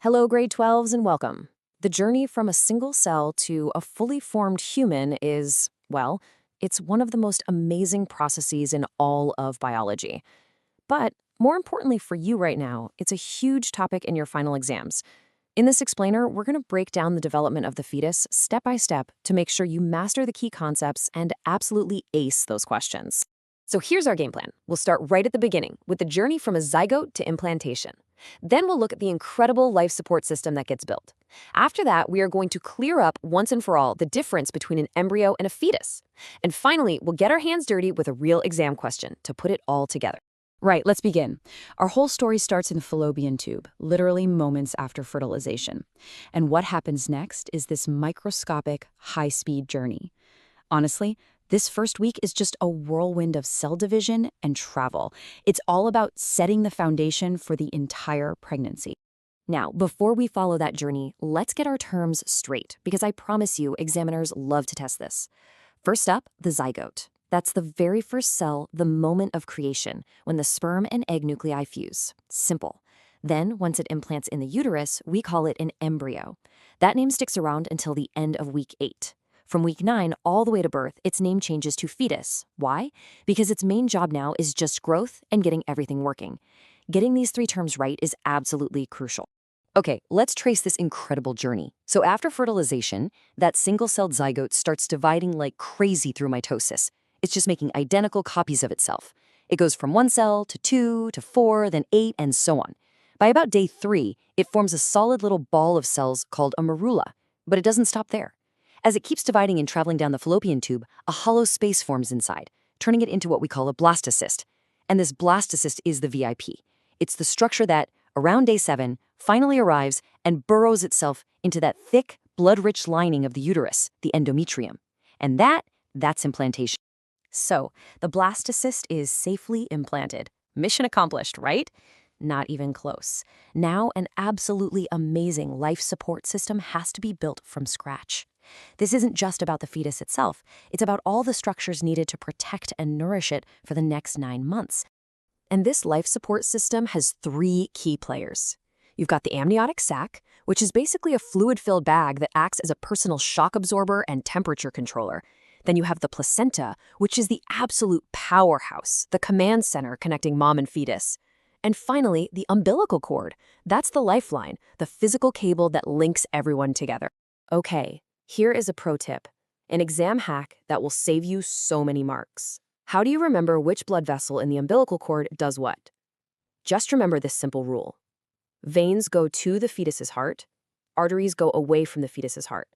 Hello, grade 12s, and welcome. The journey from a single cell to a fully formed human is, well, it's one of the most amazing processes in all of biology. But more importantly for you right now, it's a huge topic in your final exams. In this explainer, we're going to break down the development of the fetus step by step to make sure you master the key concepts and absolutely ace those questions. So here's our game plan. We'll start right at the beginning with the journey from a zygote to implantation. Then we'll look at the incredible life support system that gets built. After that, we are going to clear up once and for all the difference between an embryo and a fetus. And finally, we'll get our hands dirty with a real exam question to put it all together. Right, let's begin. Our whole story starts in the fallopian tube, literally moments after fertilization. And what happens next is this microscopic, high-speed journey. Honestly, this first week is just a whirlwind of cell division and travel. It's all about setting the foundation for the entire pregnancy. Now, before we follow that journey, let's get our terms straight, because I promise you, examiners love to test this. First up, the zygote. That's the very first cell, the moment of creation, when the sperm and egg nuclei fuse. Simple. Then, once it implants in the uterus, we call it an embryo. That name sticks around until the end of week 8. From week 9 all the way to birth, its name changes to fetus. Why? Because its main job now is just growth and getting everything working. Getting these 3 terms right is absolutely crucial. Okay, let's trace this incredible journey. So after fertilization, that single-celled zygote starts dividing like crazy through mitosis. It's just making identical copies of itself. It goes from 1 cell to 2 to 4, then 8, and so on. By about day 3, it forms a solid little ball of cells called a morula. But it doesn't stop there. As it keeps dividing and traveling down the fallopian tube, a hollow space forms inside, turning it into what we call a blastocyst. And this blastocyst is the VIP. It's the structure that, around day 7, finally arrives and burrows itself into that thick, blood-rich lining of the uterus, the endometrium. And that's implantation. So, the blastocyst is safely implanted. Mission accomplished, right? Not even close. Now, an absolutely amazing life support system has to be built from scratch. This isn't just about the fetus itself. It's about all the structures needed to protect and nourish it for the next 9 months. And this life support system has 3 key players. You've got the amniotic sac, which is basically a fluid-filled bag that acts as a personal shock absorber and temperature controller. Then you have the placenta, which is the absolute powerhouse, the command center connecting mom and fetus. And finally, the umbilical cord. That's the lifeline, the physical cable that links everyone together. Okay, here is a pro tip, an exam hack that will save you so many marks. How do you remember which blood vessel in the umbilical cord does what? Just remember this simple rule. Veins go to the fetus's heart, arteries go away from the fetus's heart.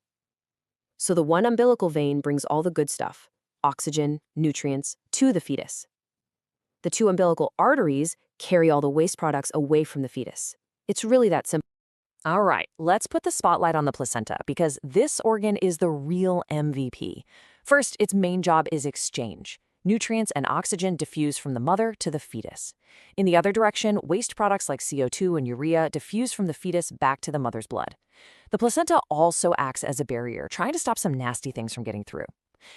So the one umbilical vein brings all the good stuff, oxygen, nutrients, to the fetus. The 2 umbilical arteries carry all the waste products away from the fetus. It's really that simple. All right, let's put the spotlight on the placenta because this organ is the real MVP. First, its main job is exchange. Nutrients and oxygen diffuse from the mother to the fetus. In the other direction, waste products like CO2 and urea diffuse from the fetus back to the mother's blood. The placenta also acts as a barrier, trying to stop some nasty things from getting through.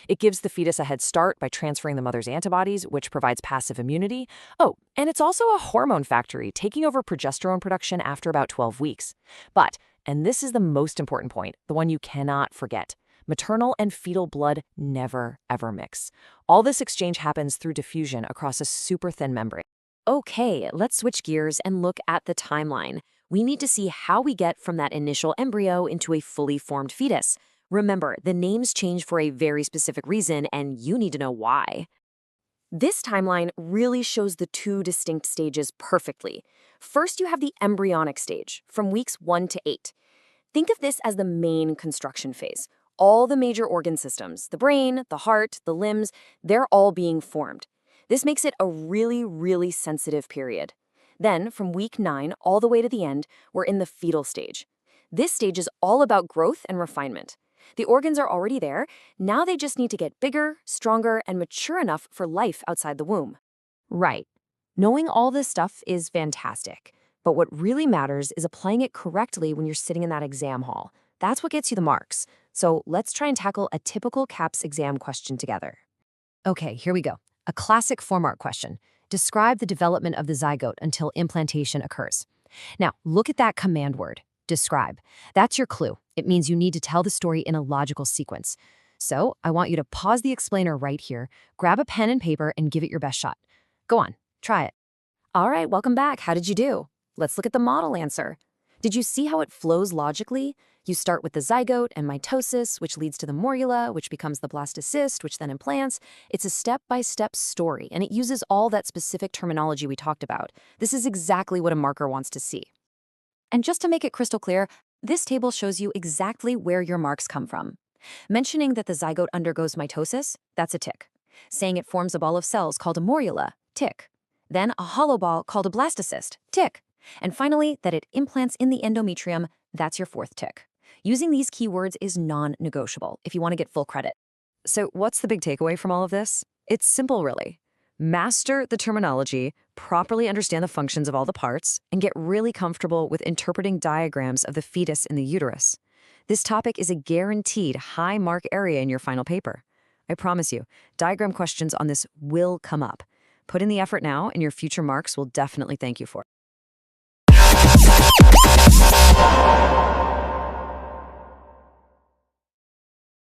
It gives the fetus a head start by transferring the mother's antibodies, which provides passive immunity. Oh, and it's also a hormone factory, taking over progesterone production after about 12 weeks. But, and this is the most important point, the one you cannot forget, maternal and fetal blood never, ever mix. All this exchange happens through diffusion across a super thin membrane. Okay, let's switch gears and look at the timeline. We need to see how we get from that initial embryo into a fully formed fetus. Remember, the names change for a very specific reason, and you need to know why. This timeline really shows the 2 distinct stages perfectly. First, you have the embryonic stage, from weeks 1 to 8. Think of this as the main construction phase. All the major organ systems, the brain, the heart, the limbs, they're all being formed. This makes it a really, really sensitive period. Then, from week 9 all the way to the end, we're in the fetal stage. This stage is all about growth and refinement. The organs are already there, now they just need to get bigger, stronger, and mature enough for life outside the womb. Right. Knowing all this stuff is fantastic, but what really matters is applying it correctly when you're sitting in that exam hall. That's what gets you the marks. So let's try and tackle a typical CAPS exam question together. Okay, here we go. A classic 4-mark question. Describe the development of the zygote until implantation occurs. Now, look at that command word, Describe. That's your clue. It means you need to tell the story in a logical sequence. So I want you to pause the explainer right here, grab a pen and paper, and give it your best shot. Go on, try it. All right, welcome back. How did you do? Let's look at the model answer. Did you see how it flows logically? You start with the zygote and mitosis, which leads to the morula, which becomes the blastocyst, which then implants. It's a step-by-step story, and it uses all that specific terminology we talked about. This is exactly what a marker wants to see. And just to make it crystal clear, this table shows you exactly where your marks come from. Mentioning that the zygote undergoes mitosis, that's a tick. Saying it forms a ball of cells called a morula, tick. Then a hollow ball called a blastocyst, tick. And finally, that it implants in the endometrium, that's your fourth tick. Using these keywords is non-negotiable if you want to get full credit. So what's the big takeaway from all of this? It's simple, really. Master the terminology, properly understand the functions of all the parts, and get really comfortable with interpreting diagrams of the fetus in the uterus. This topic is a guaranteed high mark area in your final paper. I promise you, diagram questions on this will come up. Put in the effort now, and your future marks will definitely thank you for it.